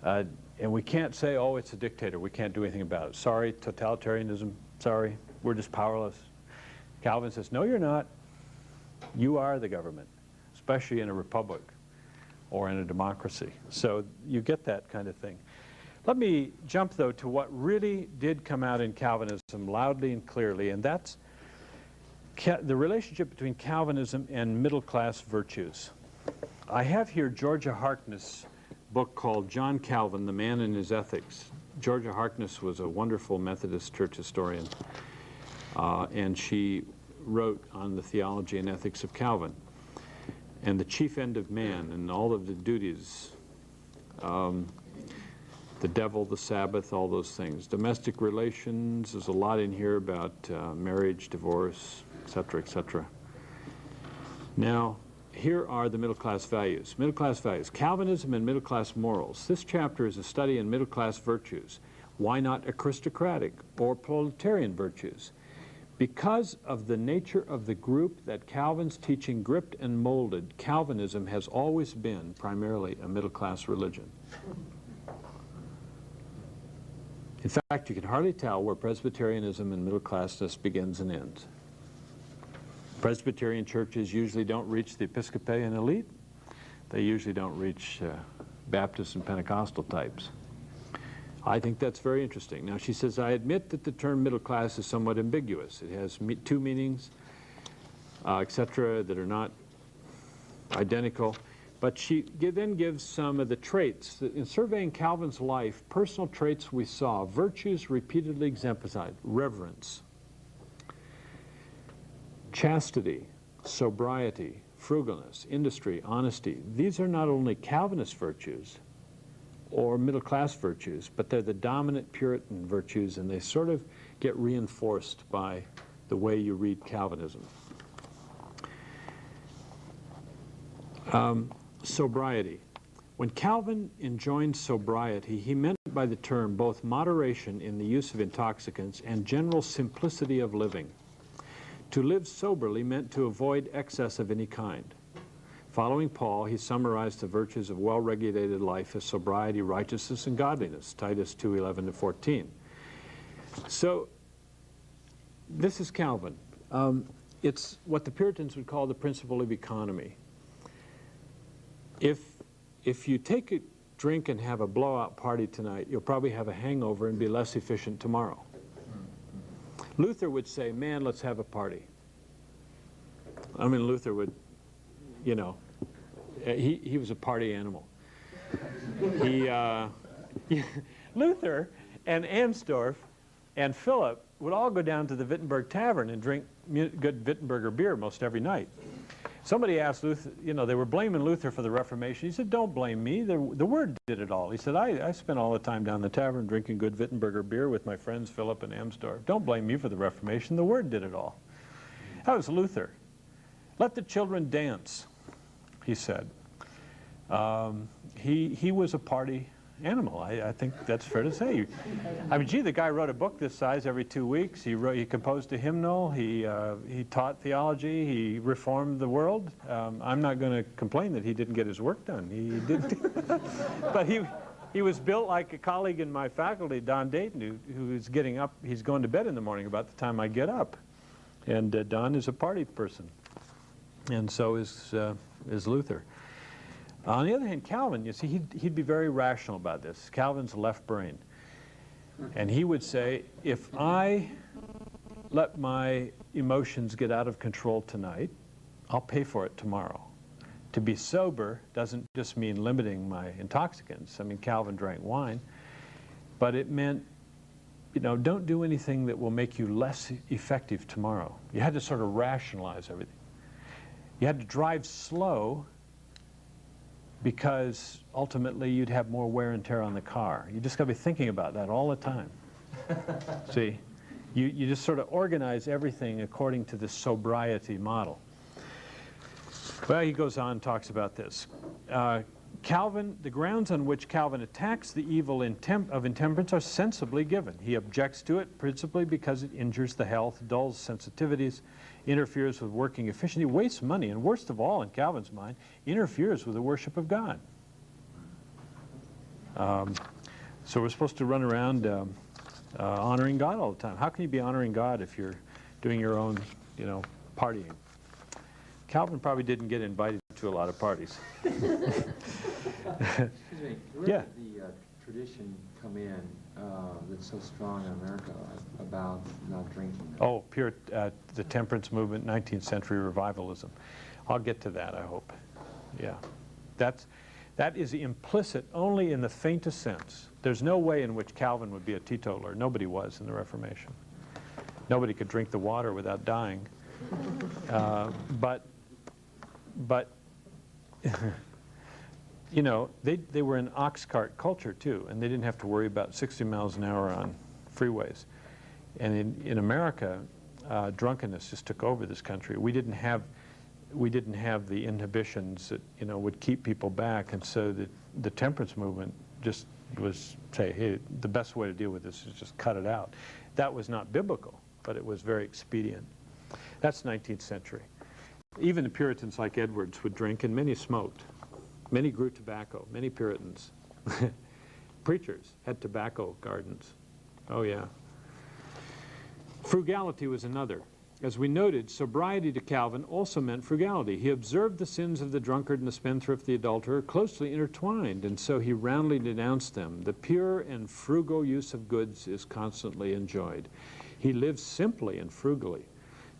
and we can't say, oh, it's a dictator, we can't do anything about it. Sorry, totalitarianism, sorry, we're just powerless. Calvin says, no, you're not. You are the government, especially in a republic or in a democracy. So you get that kind of thing. Let me jump, though, to what really did come out in Calvinism loudly and clearly, and that's the relationship between Calvinism and middle-class virtues. I have here Georgia Harkness' book called John Calvin, The Man and His Ethics. Georgia Harkness was a wonderful Methodist church historian, and she wrote on the theology and ethics of Calvin and the chief end of man and all of the duties, the devil, the Sabbath, all those things. Domestic relations, there's a lot in here about marriage, divorce, etc., etc. Now, here are the middle-class values. Middle-class values. Calvinism and middle-class morals. This chapter is a study in middle-class virtues. Why not aristocratic or proletarian virtues? Because of the nature of the group that Calvin's teaching gripped and molded, Calvinism has always been primarily a middle-class religion. In fact, you can hardly tell where Presbyterianism and middle-classness begins and ends. Presbyterian churches usually don't reach the Episcopalian elite. They usually don't reach Baptist and Pentecostal types. I think that's very interesting. Now, she says, I admit that the term middle class is somewhat ambiguous. It has two meanings, etc., that are not identical. But she then gives some of the traits. In surveying Calvin's life, personal traits we saw, virtues repeatedly exemplified: reverence, chastity, sobriety, frugalness, industry, honesty. These are not only Calvinist virtues or middle-class virtues, but they're the dominant Puritan virtues, and they sort of get reinforced by the way you read Calvinism. Sobriety. When Calvin enjoined sobriety, he meant by the term both moderation in the use of intoxicants and general simplicity of living. To live soberly meant to avoid excess of any kind. Following Paul, he summarized the virtues of well-regulated life as sobriety, righteousness, and godliness, Titus 2:11-14. So this is Calvin. It's what the Puritans would call the principle of economy. If you take a drink and have a blowout party tonight, you'll probably have a hangover and be less efficient tomorrow. Luther would say, man, let's have a party. I mean, Luther would, you know, he was a party animal. Luther and Amsdorff and Philip would all go down to the Wittenberg Tavern and drink good Wittenberger beer most every night. Somebody asked Luther, you know, they were blaming Luther for the Reformation. He said, don't blame me, the Word did it all. He said, I spent all the time down the tavern drinking good Wittenberger beer with my friends Philip and Amsdorff. Don't blame me for the Reformation, the Word did it all. That was Luther. Let the children dance, he said. He was a party animal. I think that's fair to say. I mean, gee, the guy wrote a book this size every 2 weeks. He composed a hymnal. He taught theology. He reformed the world. I'm not going to complain that he didn't get his work done. He did, but he was built like a colleague in my faculty, Don Dayton, who's getting up. He's going to bed in the morning about the time I get up, and Don is a party person, and so is Luther. On the other hand, Calvin, you see, he'd be very rational about this. Calvin's left brain. And he would say, if I let my emotions get out of control tonight, I'll pay for it tomorrow. To be sober doesn't just mean limiting my intoxicants. I mean, Calvin drank wine, but it meant, you know, don't do anything that will make you less effective tomorrow. You had to sort of rationalize everything. You had to drive slow, because ultimately you'd have more wear and tear on the car. You just got to be thinking about that all the time. See, you just sort of organize everything according to this sobriety model. Well, he goes on and talks about this. Calvin, the grounds on which Calvin attacks the evil of intemperance are sensibly given. He objects to it principally because it injures the health, dulls sensitivities, interferes with working efficiently, wastes money, and worst of all, in Calvin's mind, interferes with the worship of God. So we're supposed to run around honoring God all the time. How can you be honoring God if you're doing your own, you know, partying? Calvin probably didn't get invited to a lot of parties. Excuse me, where Yeah. did the tradition come in that's so strong in America about not drinking? Oh, the temperance movement, 19th century revivalism. I'll get to that, I hope. Yeah. That is implicit only in the faintest sense. There's no way in which Calvin would be a teetotaler. Nobody was in the Reformation. Nobody could drink the water without dying. But you know, they were an ox cart culture too, and they didn't have to worry about 60 miles an hour on freeways. And in America, drunkenness just took over this country. We didn't have the inhibitions that, you know, would keep people back, and so the temperance movement just was say, hey, the best way to deal with this is just cut it out. That was not biblical, but it was very expedient. That's 19th century. Even the Puritans like Edwards would drink, and many smoked. Many grew tobacco, many Puritans. Preachers had tobacco gardens. Oh yeah. Frugality was another. As we noted, sobriety to Calvin also meant frugality. He observed the sins of the drunkard and the spendthrift, the adulterer, closely intertwined, and so he roundly denounced them. The pure and frugal use of goods is constantly enjoyed. He lived simply and frugally.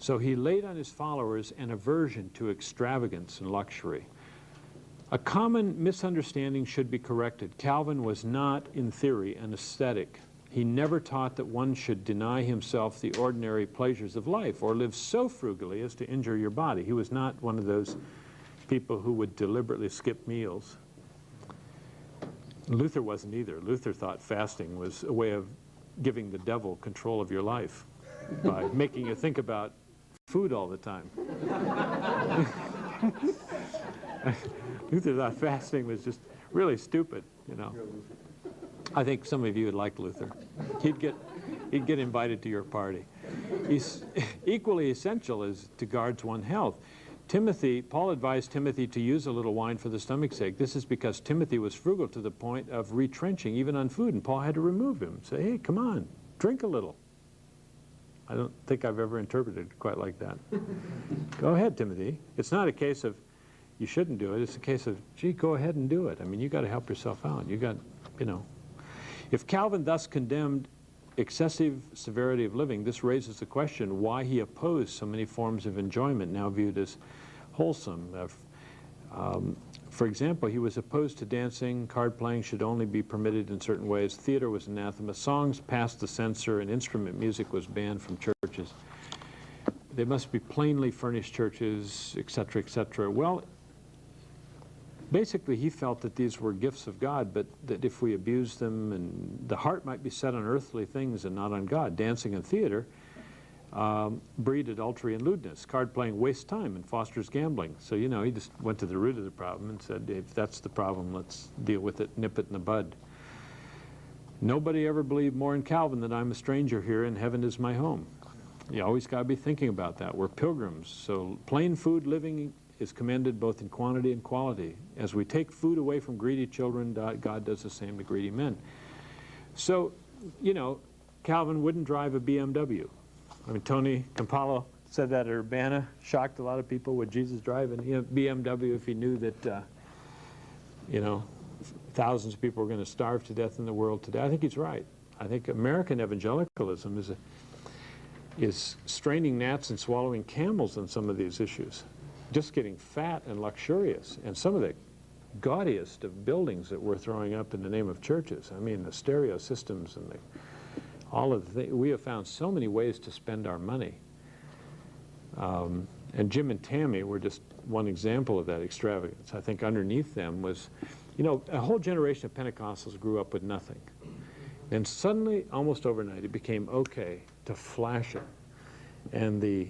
So he laid on his followers an aversion to extravagance and luxury. A common misunderstanding should be corrected. Calvin was not, in theory, an ascetic. He never taught that one should deny himself the ordinary pleasures of life or live so frugally as to injure your body. He was not one of those people who would deliberately skip meals. Luther wasn't either. Luther thought fasting was a way of giving the devil control of your life by making you think about food all the time. Luther thought fasting was just really stupid, you know. I think some of you would like Luther. He'd get invited to your party. He's equally essential is to guard one's health. Paul advised Timothy to use a little wine for the stomach's sake. This is because Timothy was frugal to the point of retrenching even on food, and Paul had to remove him. Say, hey, come on, drink a little. I don't think I've ever interpreted it quite like that. Go ahead, Timothy. It's not a case of you shouldn't do it. It's a case of, gee, go ahead and do it. I mean, you got to help yourself out. You got, you know. If Calvin thus condemned excessive severity of living, this raises the question why he opposed so many forms of enjoyment now viewed as wholesome. For example, he was opposed to dancing, card playing should only be permitted in certain ways, theater was anathema, songs passed the censor, and instrument music was banned from churches. They must be plainly furnished churches, etc., etc. Well, basically, he felt that these were gifts of God, but that if we abuse them, and the heart might be set on earthly things and not on God. Dancing and theater breed adultery and lewdness. Card playing wastes time and fosters gambling. So, you know, he just went to the root of the problem and said, if that's the problem, let's deal with it, nip it in the bud. Nobody ever believed more in Calvin than I'm a stranger here and heaven is my home. You always got to be thinking about that. We're pilgrims, so plain food living is commended both in quantity and quality. As we take food away from greedy children, God does the same to greedy men. So, you know, Calvin wouldn't drive a BMW. I mean, Tony Campolo said that at Urbana, shocked a lot of people. Would Jesus drive a BMW if he knew that, you know, thousands of people were going to starve to death in the world today? I think he's right. I think American evangelicalism is straining gnats and swallowing camels on some of these issues. Just getting fat and luxurious, and some of the gaudiest of buildings that we're throwing up in the name of churches. I mean, the stereo systems and all of the things. We have found so many ways to spend our money. And Jim and Tammy were just one example of that extravagance. I think underneath them was, you know, a whole generation of Pentecostals grew up with nothing. And suddenly, almost overnight, it became okay to flash it. And the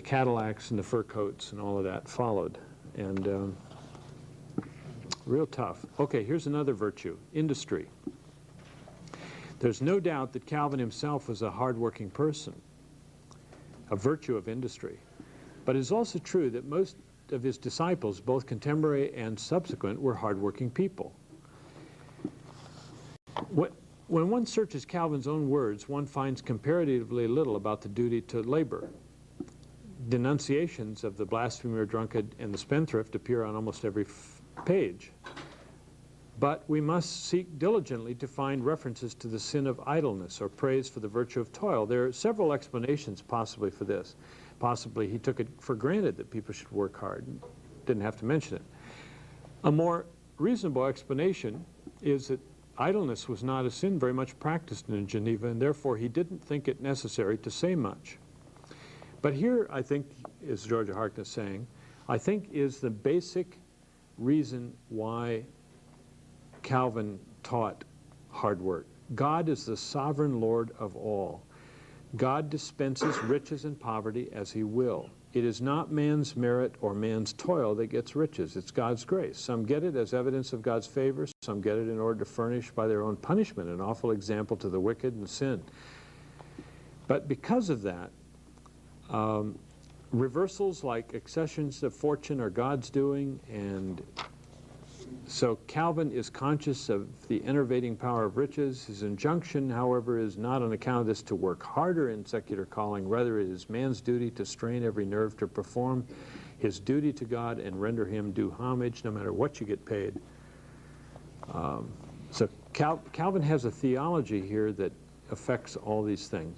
Cadillacs and the fur coats and all of that followed. And real tough. Okay, here's another virtue, industry. There's no doubt that Calvin himself was a hardworking person, a virtue of industry. But it's also true that most of his disciples, both contemporary and subsequent, were hardworking people. When one searches Calvin's own words, one finds comparatively little about the duty to labor. Denunciations of the blasphemer, drunkard, and the spendthrift appear on almost every page. But we must seek diligently to find references to the sin of idleness or praise for the virtue of toil. There are several explanations possibly for this. Possibly he took it for granted that people should work hard and didn't have to mention it. A more reasonable explanation is that idleness was not a sin very much practiced in Geneva, and therefore he didn't think it necessary to say much. But here, I think, is Georgia Harkness saying, I think is the basic reason why Calvin taught hard work. God is the sovereign Lord of all. God dispenses riches and poverty as he will. It is not man's merit or man's toil that gets riches. It's God's grace. Some get it as evidence of God's favor. Some get it in order to furnish by their own punishment an awful example to the wicked and sin. But because of that, reversals like accessions of fortune are God's doing, and so Calvin is conscious of the enervating power of riches. His injunction, however, is not on account of this to work harder in secular calling. Rather, it is man's duty to strain every nerve to perform his duty to God and render him due homage, no matter what you get paid. So Calvin has a theology here that affects all these things.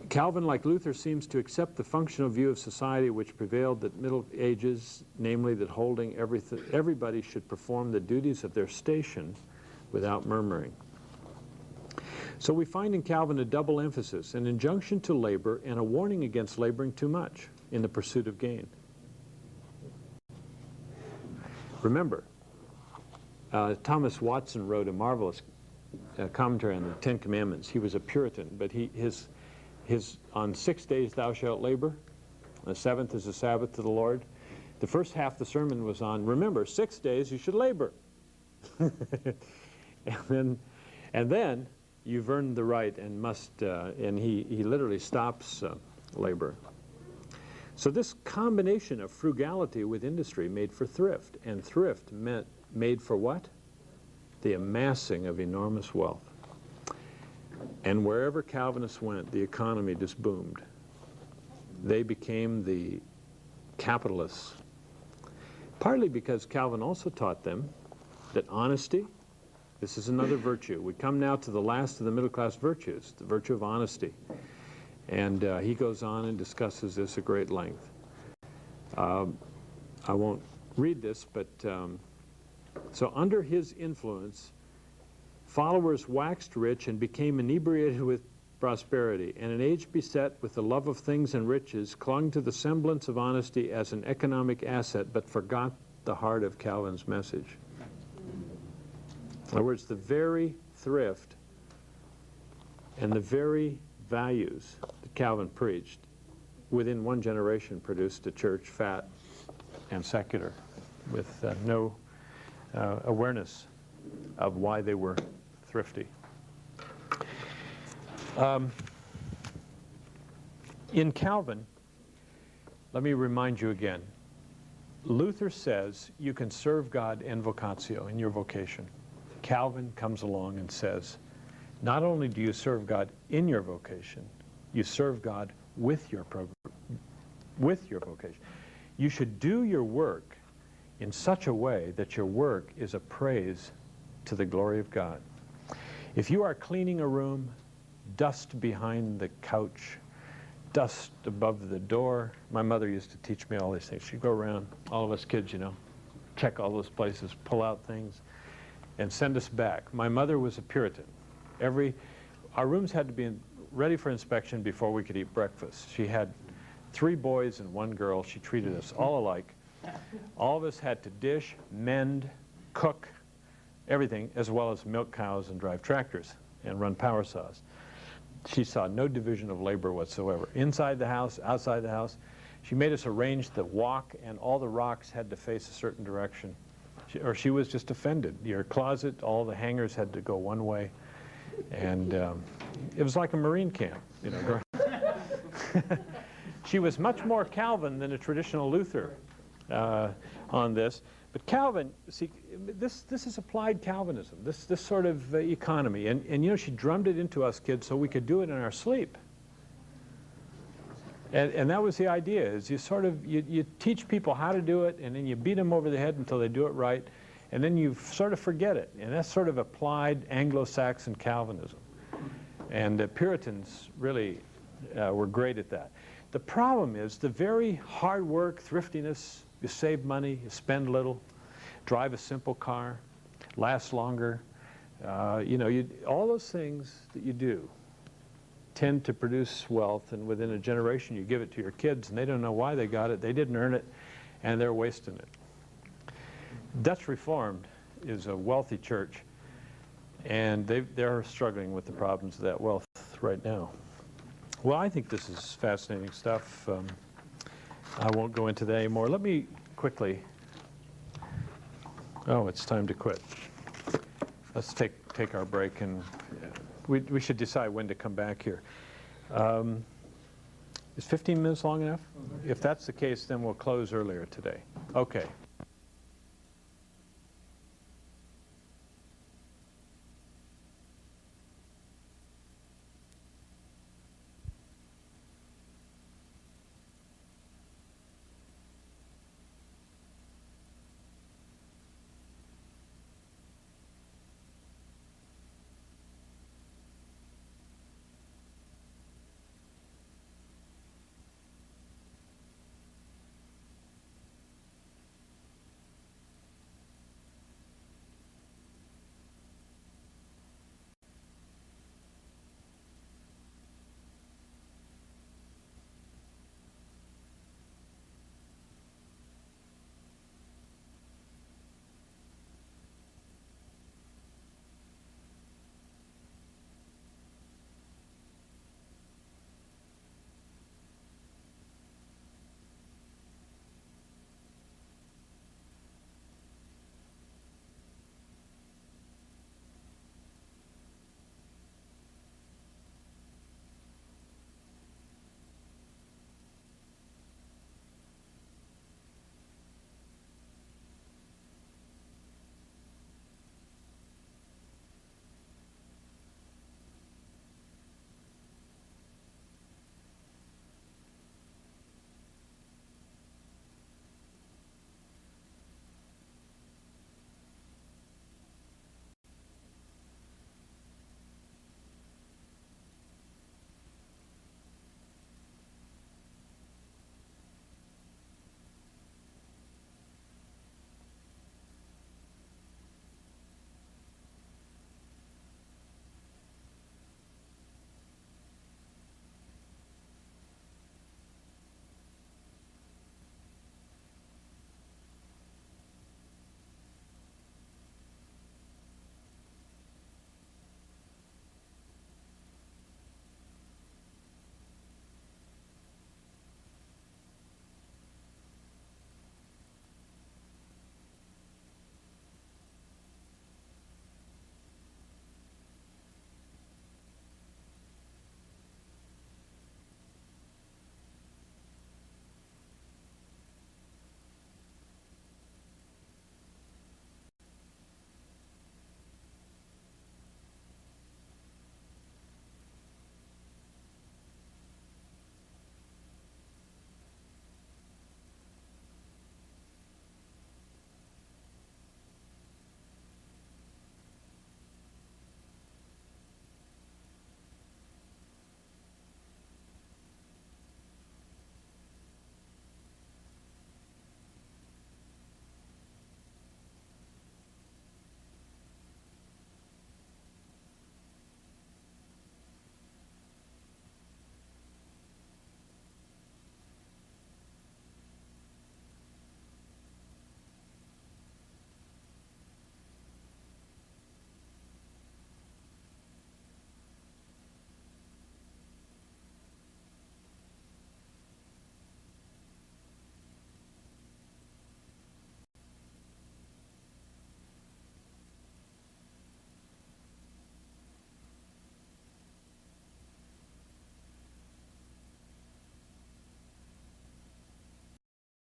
Calvin, like Luther, seems to accept the functional view of society which prevailed at Middle Ages, namely that everybody should perform the duties of their station without murmuring. So we find in Calvin a double emphasis, an injunction to labor and a warning against laboring too much in the pursuit of gain. Remember, Thomas Watson wrote a marvelous commentary on the Ten Commandments. He was a Puritan, but his on 6 days thou shalt labor, the seventh is the Sabbath to the Lord. The first half of the sermon was on, remember, 6 days you should labor. and then you've earned the right and must, and he literally stops labor. So this combination of frugality with industry made for thrift, and thrift made for what? The amassing of enormous wealth. And wherever Calvinists went, the economy just boomed. They became the capitalists, partly because Calvin also taught them that honesty, this is another virtue. We come now to the last of the middle-class virtues, the virtue of honesty. And he goes on and discusses this at great length. I won't read this, but so under his influence, followers waxed rich and became inebriated with prosperity, and an age beset with the love of things and riches clung to the semblance of honesty as an economic asset, but forgot the heart of Calvin's message. In other words, the very thrift and the very values that Calvin preached within one generation produced a church fat and secular with no awareness of why they were thrifty. In Calvin, let me remind you again, Luther says you can serve God in vocatio, in your vocation. Calvin comes along and says, not only do you serve God in your vocation, you serve God with your vocation. You should do your work in such a way that your work is a praise to the glory of God. If you are cleaning a room, dust behind the couch, dust above the door. My mother used to teach me all these things. She'd go around, all of us kids, you know, check all those places, pull out things, and send us back. My mother was a Puritan. Our rooms had to be ready for inspection before we could eat breakfast. She had 3 boys and 1 girl. She treated us all alike. All of us had to dish, mend, cook, everything, as well as milk cows and drive tractors and run power saws. She saw no division of labor whatsoever. Inside the house, outside the house. She made us arrange the walk, and all the rocks had to face a certain direction. Or she was just offended. Your closet, all the hangers had to go one way. And it was like a Marine camp, you know. She was much more Calvin than a traditional Luther on this. But Calvin, see, this is applied Calvinism, this sort of economy. And you know, she drummed it into us kids so we could do it in our sleep. And that was the idea, is you teach people how to do it, and then you beat them over the head until they do it right, and then you sort of forget it. And that's sort of applied Anglo-Saxon Calvinism. And the Puritans really were great at that. The problem is the very hard work, thriftiness, you save money, you spend little, drive a simple car, last longer. You know, all those things that you do tend to produce wealth, and within a generation you give it to your kids and they don't know why they got it, they didn't earn it, and they're wasting it. Dutch Reformed is a wealthy church, and they're struggling with the problems of that wealth right now. Well, I think this is fascinating stuff. I won't go into that anymore. Let me quickly, oh, it's time to quit. Let's take our break, and we should decide when to come back here. Is 15 minutes long enough? If that's the case, then we'll close earlier today. Okay.